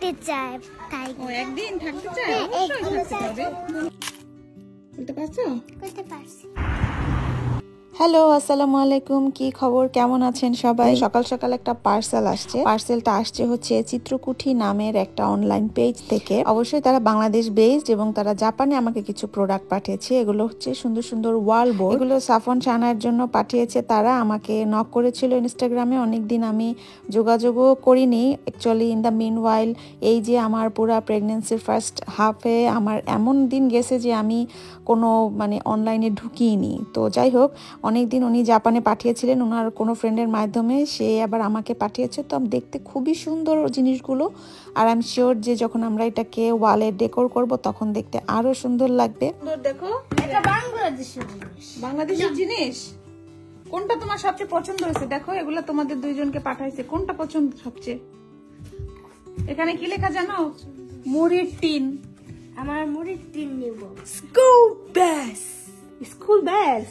থাকতে চায় তাই। ও একদিন থাকতে চায়, অবশ্যই থাকতে হবে। বলতে পারছো? করতে পারছি। হ্যালো, আসসালামু আলাইকুম। কি খবর, কেমন আছেন সবাই? সকাল সকাল একটা পার্সেল আসছে। পার্সেলটা আসছে হচ্ছে চিত্রকুঠি নামের একটা অনলাইন পেজ থেকে। অবশ্যই তারা বাংলাদেশ বেসড এবং তারা জাপানে আমাকে কিছু প্রোডাক্ট পাঠিয়েছে। এগুলো হচ্ছে সুন্দর সুন্দর ওয়াল বোর্ড। এগুলো সাফন শানার জন্য পাঠিয়েছে তারা। আমাকে নক করেছিল ইনস্টাগ্রামে, অনেকদিন আমি যোগাযোগও করিনি অ্যাকচুয়ালি। ইন দ্য মিন ওয়াইল এই যে আমার পুরা প্রেগনেন্সির ফার্স্ট হাফে আমার এমন দিন গেছে যে আমি কোনো অনলাইনে ঢুকিনি। তো যাই হোক, অনেকদিন উনি জাপানে পাঠিয়েছিলেন ওনার কোনো ফ্রেন্ডের মাধ্যমে, সে আবার আমাকে পাঠিয়েছে। তো দেখতে খুবই সুন্দর জিনিসগুলো, আর আই এম শিওর যে যখন আমরা এটাকে ওয়ালে ডেকোর করব তখন দেখতে আরো সুন্দর লাগবে। সুন্দর, দেখো এটা বাংলাদেশের জিনিস। বাংলাদেশের জিনিস। কোনটা তোমার সবচেয়ে পছন্দ হয়েছে? দেখো এগুলো তোমাদের দুইজনকে পাঠাইছে, কোনটা পছন্দ সবচেয়ে? এখানে কি লেখা জানো? মুড়ির টিন। আমার মুড়ির টিন নিব। স্কুল ব্যাস। স্কুল ব্যাস।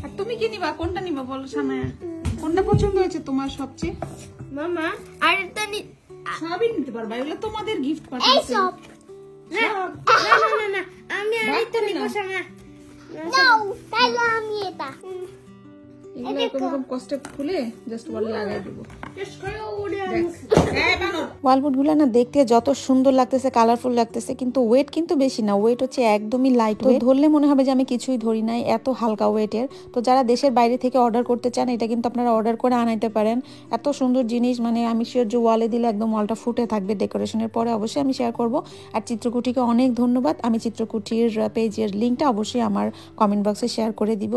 আর তুমি কি নিবা? কোনটা নিবা বলো সানায়া? কোনটা পছন্দ হয়েছে তোমার সবচেয়ে? মামা আর এটা সবই নিতে পারবা, এগুলো তোমাদের গিফট এই পাঠাইছে। সব না না না আমি আরেকটা নিব সামনে। নাও তাহলে আমি এটা এগুলো এরকম কষ্টে খুলে জাস্ট ওয়ালে লাগাই দেব। জাস্ট করে ওরে ওয়ালবোর্ড গুলো না দেখতে যত সুন্দর লাগতেছে, কালারফুল লাগতেছে, কিন্তু ওয়েট কিন্তু বেশি না। ওয়েট হচ্ছে একদমই লাইট ওয়েট। ধরলে মনে হবে যে আমি কিছুই ধরি নাই, এত হালকা ওয়েটের। তো যারা দেশের বাইরে থেকে অর্ডার করতে চান এটা কিন্তু আপনারা অর্ডার করে আনাইতে পারেন। এত সুন্দর জিনিস, আমি শিওর যে ওয়ালে দিলে একদম ওয়ালটা ফুটে থাকবে। ডেকোরেশনের পরে অবশ্যই আমি শেয়ার করব। আর চিত্রকুটিকে অনেক ধন্যবাদ। আমি চিত্রকুটির পেজের লিঙ্কটা অবশ্যই আমার কমেন্ট বক্সে শেয়ার করে দিব।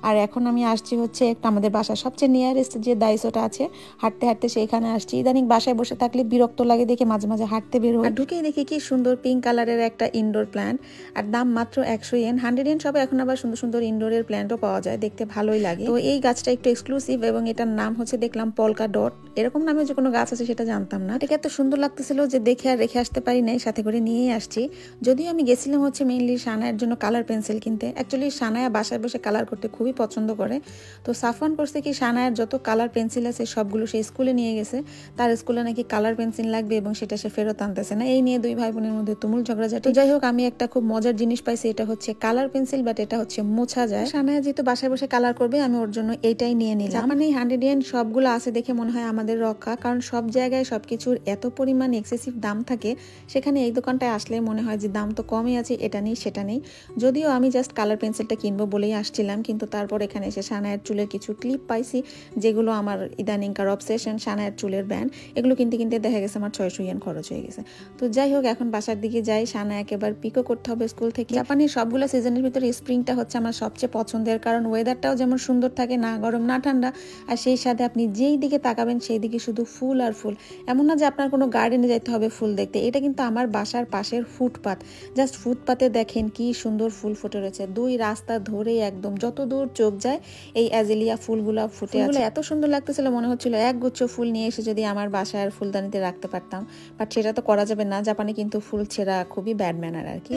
আর এখন আমি আসছি হচ্ছে একটা আমাদের বাসার সবচেয়ে নিয়ারেস্ট যে দাইসোটা আছে, হাঁটতে হাঁটতে সেইখানে আসছি। ইদানিং বাসায় বসে থাকলে বিরক্ত লাগে দেখে মাঝে মাঝে হাঁটতে বের হই। ঢুকেই দেখি কি সুন্দর পিঙ্ক কালারের একটা ইনডোর প্ল্যান্ট, আর দাম মাত্র 100 ইয়েন। 100 ইয়েন সবে। এখন আবার সুন্দর সুন্দর ইনডোরের প্ল্যান্টও পাওয়া যায়, দেখতে ভালোই লাগে। তো এই গাছটা একটু এক্সক্লুসিভ এবং এটার নাম হচ্ছে দেখলাম পলকা ডট। এরকম নামে যে কোনো গাছ আছে সেটা জানতাম না। এটাকে এত সুন্দর লাগতেছিল যে দেখে আর রেখে আসতে পারি নাই, সাথে করে নিয়েই আসছি। যদিও আমি গেছিলাম হচ্ছে মেইনলি সানায়ের জন্য কালার পেন্সিল কিনতে। অ্যাকচুয়ালি সানায়া বাসায় বসে কালার করতে খুবই পছন্দ করে। তো সাফওয়ান করছে কি সানায়ের যত কালার পেন্সিল আছে সবগুলো সে স্কুলে নিয়ে গেছে। তার স্কুলে নাকি কালার পেন্সিল লাগবে এবং সেটা সে ফেরত আনতেছে না। এই নিয়ে দুই ভাই বোনের মধ্যে তুমুল ঝগড়াঝাটি। যাই হোক, আমি একটা খুব মজার জিনিস পাইছি। এটা হচ্ছে কালার পেন্সিল, বাট এটা হচ্ছে মোছা যায়। সানায়া যেহেতু বাসায় বসে কালার করবে, আমি ওর জন্য এইটাই নিয়ে নিলাম। মানে 100 ইয়েন সবগুলো আছে দেখে মনে হয় আমাদের রক্ষা, কারণ সব জায়গায় সবকিছুর এত পরিমাণ এক্সেসিভ দাম থাকে। সেখানে এই দোকানটায় আসলে মনে হয় যে দাম তো কমই আছে, এটা নেই সেটা নেই। যদিও আমি জাস্ট কালার পেন্সিলটা কিনবো বলেই আসছিলাম, কিন্তু তারপর এখানে এসে সানায়ের চুলের কিছু ক্লিপ পাইছি যেগুলো আমার ইদানিংকার অবসেশন। সানায়ের চুলের ব্যান্ড, এগুলো কিনতে কিনতে দেখা গেছে আমার 600 ইয়েন খরচ হয়ে গেছে। তো যাই হোক, এখন বাসার দিকে যাই। সানায়াকে এবার পিকও করতে হবে স্কুল থেকে। জাপানের সবগুলো সিজনের ভিতরে স্প্রিংটা হচ্ছে আমার সবচেয়ে পছন্দের, কারণ ওয়েদারটাও যেমন সুন্দর থাকে, না গরম না ঠান্ডা। আর সেই সাথে আপনি যেই দিকে তাকাবেন সেই দিকে শুধু ফুল আর ফুল। এমন না যে আপনার কোনো গার্ডেনে যেতে হবে ফুল দেখতে। এটা কিন্তু আমার বাসার পাশের ফুটপাত। জাস্ট ফুটপাতে দেখেন কি সুন্দর ফুল ফুটে রয়েছে। দুই রাস্তা ধরে একদম যত দূর চোখ যায় এই অ্যাজেলিয়া ফুলগুলা ফুটে আছে। এত সুন্দর লাগতেছিল, মনে হচ্ছিল এক গুচ্ছ ফুল নিয়ে এসে যদি আমার বাসার ফুলদানিতে রাখতে পারতাম। বাট সেটা তো করা যাবে না, জাপানে কিন্তু ফুল ছেঁড়া খুবই ব্যাড ম্যানার আর কি।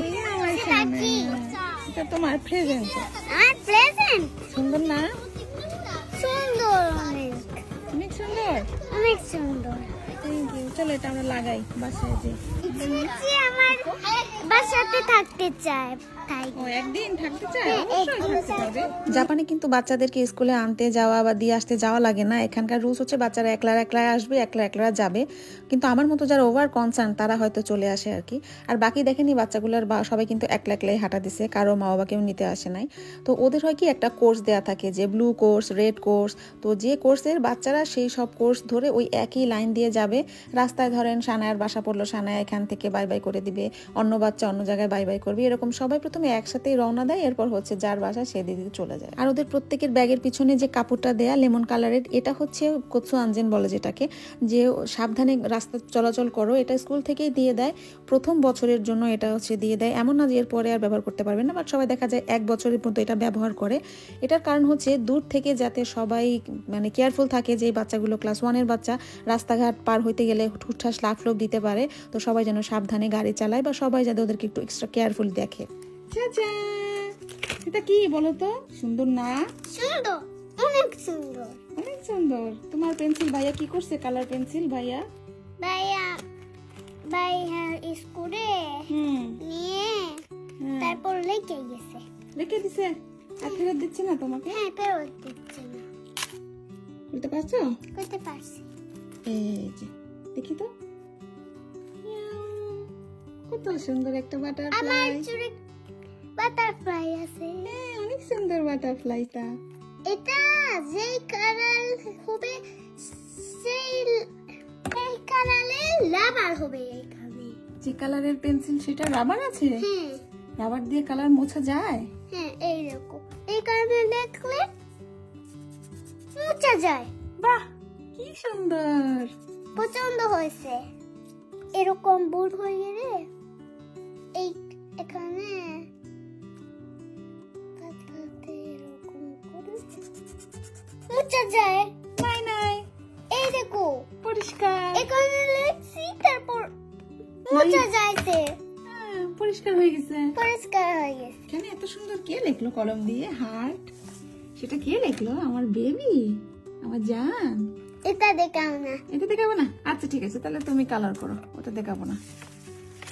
এটা তোমার প্রেজেন্ট। আমার প্রেজেন্ট সুন্দর না? সুন্দর, অনেক অনেক সুন্দর। অনেক সুন্দর। Thank you. চলো এটা আমরা লাগাই বাসায় যে। আমার বাসাতে থাকতে চায় তাই। ও একদিন থাকতে চায়, অবশ্যই থাকতে হবে। জাপানে কিন্তু বাচ্চাদেরকে স্কুলে আনতে যাওয়া বা দিয়ে আসতে যাওয়া লাগে না। এখানকার রুলস হচ্ছে বাচ্চারা একলা একলা আসবে, একলা একলা যাবে। কিন্তু আমার মতো যারা ওভার কনসার্ন তারা হয়তো চলে আসে আর কি। আর বাকি দেখেনি বাচ্চাগুলোর সবাই কিন্তু একলা একলাই হাঁটা দিছে, কারো মা বাবা কেউ নিতে আসে নাই। তো ওদের হয় কি একটা কোর্স দেয়া থাকে, যে ব্লু কোর্স, রেড কোর্স। তো যে কোর্সের বাচ্চারা সেই সব কোর্স ধরে ওই একই লাইন দিয়ে যাবে। রাস্তায় ধরেন সানায়ার বাসা পড়লো, সানায়া এখান থেকে বাই বাই করে দিবে, অন্য বাচ্চা অন্য জায়গায় বাই বাই করবে। এরকম সবাই প্রথমে একসাথেই রওনা দেয়, এরপর হচ্ছে যার বাসা সে দিদিকে চলে যায়। আর ওদের প্রত্যেকের ব্যাগের পিছনে যে কাপড়টা দেয়া লেমন কালারের, এটা হচ্ছে কোৎসু আনজেন বলে যেটাকে, যে সাবধানে রাস্তা চলাচল করো। এটা স্কুল থেকেই দিয়ে দেয় প্রথম বছরের জন্য। এটা হচ্ছে দিয়ে দেয়, এমন না যে এরপরে আর ব্যবহার করতে পারবেন না, বাট সবাই দেখা যায় 1 বছরের মতো এটা ব্যবহার করে। এটার কারণ হচ্ছে দূর থেকে যাতে সবাই কেয়ারফুল থাকে, যে বাচ্চাগুলো ক্লাস 1-এর বাচ্চা রাস্তাঘাট পার হইতে গেলে হুটহাস লাফ দিতে পারে। তো সবাই যেন সাবধানে গাড়ি চালায়, বা সবাই যাতে ওদেরকে একটু এক্সট্রা কেয়ারফুল দেখে। এটা কি বলো তো? সুন্দর না? সুন্দর, অনেক সুন্দর, অনেক সুন্দর। তোমার পেন্সিল ভাইয়া কি করছে? কালার পেন্সিল ভাইয়া ভাইয়া ভাই স্কুলে নিয়ে তারপর লেকে গেছে। রেখে দিছে আর ফেরত দিচ্ছে না তোমাকে? হ্যাঁ, ফেরত দিচ্ছে না। বলতে পারছো? করতে পারছি। এই যে দেখি তো, কত সুন্দর একটা আমার বাটারফ্লাই। চুড়ি বাটারফ্লাই আছে। হ্যাঁ, অনেক সুন্দর বাটারফ্লাইটা। এটা যেই কালার হবে সেই কালারে রাবার হবে এখানে। যে কালারের পেন্সিল সেটা রাবার আছে? হ্যাঁ রাবার দিয়ে কালার মোছা যায়? হ্যাঁ, এইরকম এই কালারে দেখলে মুছা যায়। বাহ, কি সুন্দর। পছন্দ হয়েছে। এরকম বোর্ড হয়ে গেলে এই এখানে কাটতে এরকম করে মুছা যায়। নাই নাই, এই দেখো পরিষ্কার। এখানে লেখছি তারপর মুছা যাইছে। হ্যাঁ, পরিষ্কার হয়ে গেছে। পরিষ্কার হয়ে গেছে। এখানে এত সুন্দর কে লিখলো কলম দিয়ে হার্ট? সেটা কে লিখলো? আমার বেবি, আমার জান। এটা দেখাও না। এটা দেখাবো না? আচ্ছা ঠিক আছে, তাহলে তুমি কালার করো, ওটা দেখাবো না।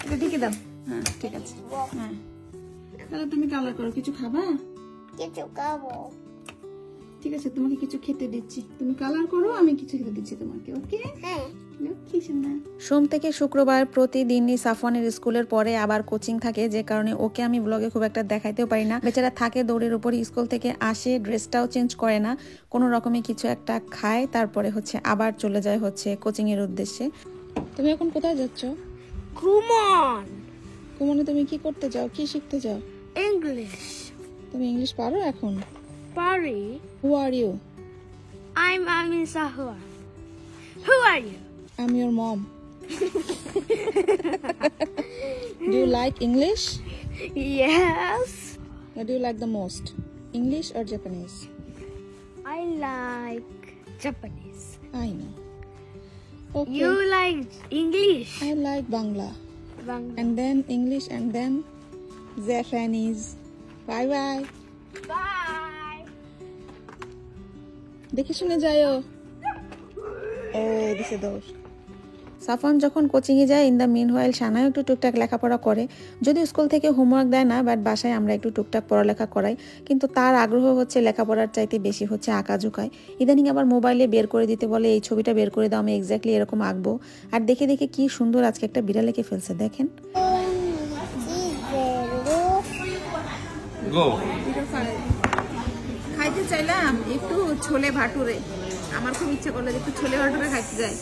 এটা ঢেকে দাও। হ্যাঁ ঠিক আছে। হ্যাঁ, তাহলে তুমি কালার করো। কিছু খাবা? কিছু খাবো। ঠিক আছে, তোমাকে কিছু খেতে দিচ্ছি, তুমি কালার করো, আমি কিছু খেতে দিচ্ছি তোমাকে। ওকে? হ্যাঁ। কি সুন্দর। সোম থেকে শুক্রবার প্রতিদিনই সাফওয়ানের স্কুলের পরে আবার কোচিং থাকে, যে কারণে ওকে আমি ব্লগে খুব একটা দেখাইতেও পারি না। বেচারা থাকে দৌড়ের উপর, স্কুল থেকে আসে, ড্রেসটাও চেঞ্জ করে না, কোনো রকমে কিছু একটা খায়, তারপরে আবার চলে যায় কোচিং এর উদ্দেশ্যে। তুমি এখন কোথায় যাচ্ছ? কুমন। কুমনে তুমি কি করতে যাও, কি শিখতে যাও? ইংলিশ। তুমি ইংলিশ পারো এখন? পারি। Who are you? I'm Amin Sahwa. Who are you? I'm your mom. Do you like English? Yes. What do you like the most? English or Japanese? I like Japanese. I know. Okay. You like English? I like Bangla. Bangla. And then English and then Japanese. Bye bye. Bye. দেখে শুনে যাও। ও দিছে দৌড়। সাফওয়ান যখন কোচিংয়ে যায়, in the mean while সানাও একটু টুকটাক লেখাপড়া করে। যদিও স্কুল থেকে হোমওয়ার্ক দেয় না, বাট বাসায় আমরা একটু টুকটাক পড়ালেখা করাই। কিন্তু তার আগ্রহ লেখাপড়ার চাইতে বেশি আঁকাঝুঁকায়। ইদানিং আবার মোবাইলে বের করে দিতে বলে, এই ছবিটা বের করে দাও, আমি এক্স্যাক্টলি এরকম আঁকবো। আর দেখে দেখে কি সুন্দর আজকে একটা বিড়াল এঁকে ফেলছে, দেখেন। খাইতে চাইলাম একটু ছোলে ভাটুরে, আমার খুব ইচ্ছে করলো যে একটু ছোলে ভাটুরে খাইতে যাই,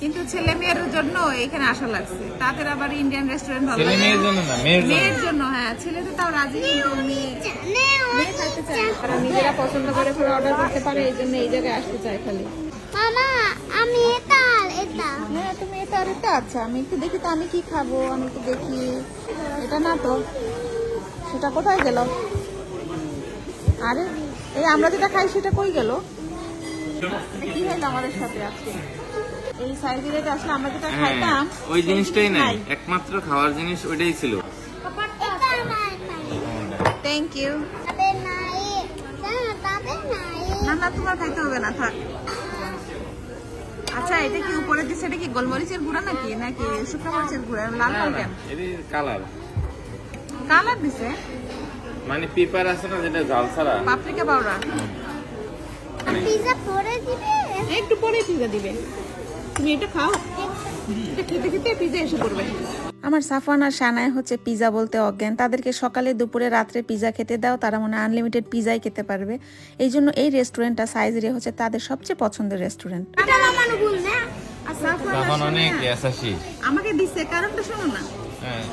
কিন্তু ছেলে মেয়ের জন্য এখানে আসা লাগছে। তাদের আবার ইন্ডিয়ান রেস্টুরেন্ট ভালো লাগে। মেয়ের জন্য, হ্যাঁ, ছেলে তো তাও রাজি, কিন্তু মেয়ে খাইতে চায়। তারা নিজেরা পছন্দ করে পরে অর্ডার করতে পারে, এই জন্য এই জায়গায় আসতে চায় খালি। মামা, আমি এটা হ্যাঁ, তুমি এটা আর এটা। আচ্ছা, আমি একটু দেখি তো আমি কি খাবো, আমি একটু দেখি। এটা না তো, সেটা কোথায় গেল? আরে এই আমরা যেটা খাই সেটা কই গেল? কি হইলো আমাদের সাথে আজকে? এই সাইজের এটা আসলে আমরা যেটা খাইতাম ওই জিনিসটাই নাই, একমাত্র খাওয়ার জিনিস ওইটাই ছিল। Thank you. না না, তোমার খাইতে হবে না, থাক। আচ্ছা, এটা কি উপরে দিচ্ছে? এটা কি গোলমরিচের গুঁড়া নাকি নাকি শুকনো মরিচের গুঁড়া? লাল লাল কেন? এর কালার কালার দিছে, মানে পেপার আছে না যেটা জাল ছাড়া, পাপরিকা পাউডার। পিজা পরে দিবে। একটু পরে পিজা দিবে। তুমি এটা খাও, এটা খেতে খেতে পিজা এসে পড়বে। আমার সাফওয়ান আর সানায় পিজা বলতে অজ্ঞান। তাদেরকে সকালে দুপুরে রাত্রে পিজা খেতে দাও, তারা মনে আনলিমিটেড পিজাই খেতে পারবে। এই জন্য এই রেস্টুরেন্টটা সাইজের তাদের সবচেয়ে পছন্দের রেস্টুরেন্ট। তখন অনেক গ্যাসাসি আমাকে দিছে, কারণটা শোনো না।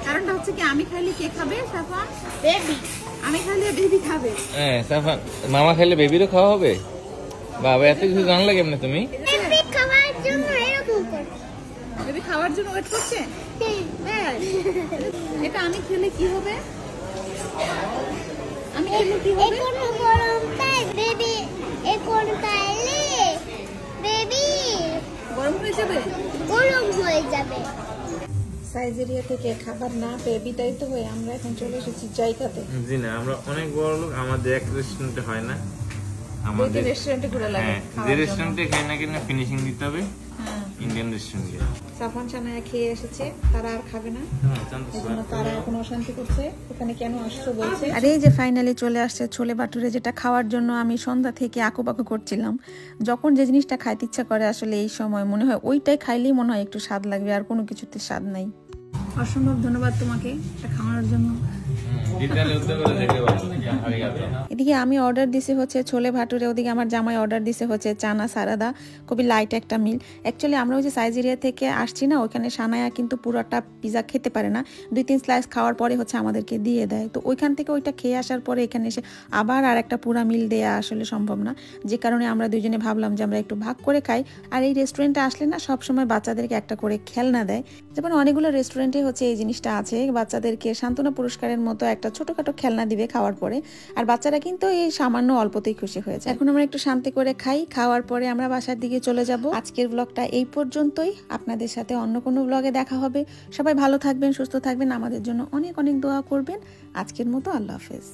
কারণটা হচ্ছে কি, আমি খাইলে কে খাবে? সাফওয়ান বেবি। আমি খাইলে বেবি খাবে। হ্যাঁ, সাফওয়ান মামা খাইলে বেবিরও খাওয়া হবে। বাবা, এত কিছু জানলে কেমনে তুমি? বেবি খাওয়ার জন্য এরকম করে। বেবি খাওয়ার জন্য ওয়েট করছে। এটা আমি খেলে কি হবে? আমি খেলে কি হবে? এখন গরম তাই বেবি, এখন খাইলে বেবি গরম হয়ে যাবে। গরম হয়ে যাবে। সাইজেরিয়া থেকে খাবার না পেয়ে বিতাড়িত হয়ে আমরা এখন চলে এসেছি জায়গাতে। জি না, আমরা অনেক বড় লোক, আমাদের এক রেস্টুরেন্টে হয় না, আমাদের রেস্টুরেন্টে ঘুরে লাগে। যে রেস্টুরেন্টে খাই না কেন ফিনিশিং দিতে হবে। হ্যাঁ, ইন্ডিয়ান রেস্টুরেন্টে। সাফওয়ান সানায়া খেয়ে এসেছে, তারা আর খাবে না, এজন্য তারা এখন অশান্তি করছে, ওখানে কেন আসছো বলছে। আর এই যে ফাইনালি চলে আসছে ছোলে ভাটুরে, যেটা খাওয়ার জন্য আমি সন্ধ্যা থেকে আঁকুপাকু করছিলাম। যখন যে জিনিসটা খাইতে ইচ্ছা করে আসলে এই সময় মনে হয় ওইটাই খাইলেই মনে হয় একটু স্বাদ লাগবে, আর কোনো কিছুতে স্বাদ নাই। অসম্ভব ধন্যবাদ তোমাকে এটা খাওয়ানোর জন্য। এদিকে আমি অর্ডার দিছি হচ্ছে ছোলে ভাটুরে, ওদিকে আমার জামাই অর্ডার দিছে হচ্ছে চানা সারাদা, খুবই লাইট একটা মিল। অ্যাকচুয়ালি আমরা ওই যে সাইজেরিয়া থেকে আসছি না, ওইখানে সানায়া কিন্তু পুরোটা পিজা খেতে পারে না, 2-3 স্লাইস খাওয়ার পরে হচ্ছে আমাদেরকে দিয়ে দেয়। তো ওইখান থেকে ওইটা খেয়ে আসার পরে এখানে এসে আবার আর একটা পুরা মিল দেয়া আসলে সম্ভব না, যে কারণে আমরা দুজনে ভাবলাম যে আমরা একটু ভাগ করে খাই। আর এই রেস্টুরেন্টে আসলে না সবসময় বাচ্চাদেরকে একটা করে খেলনা দেয়, যেমন অনেকগুলো রেস্টুরেন্টে হচ্ছে এই জিনিসটা আছে, বাচ্চাদেরকে সান্ত্বনা পুরস্কারের মতো একটা ছোটখাটো খেলনা দিবে খাওয়ার পরে, আর বাচ্চারা কিন্তু এই সামান্য অল্পতেই খুশি হয়েছে। এখন আমরা একটু শান্তি করে খাই, খাওয়ার পরে আমরা বাসার দিকে চলে যাব। আজকের ব্লগটা এই পর্যন্তই, আপনাদের সাথে অন্য কোনো ব্লগে দেখা হবে। সবাই ভালো থাকবেন, সুস্থ থাকবেন, আমাদের জন্য অনেক অনেক দোয়া করবেন। আজকের মতো আল্লাহ হাফেজ।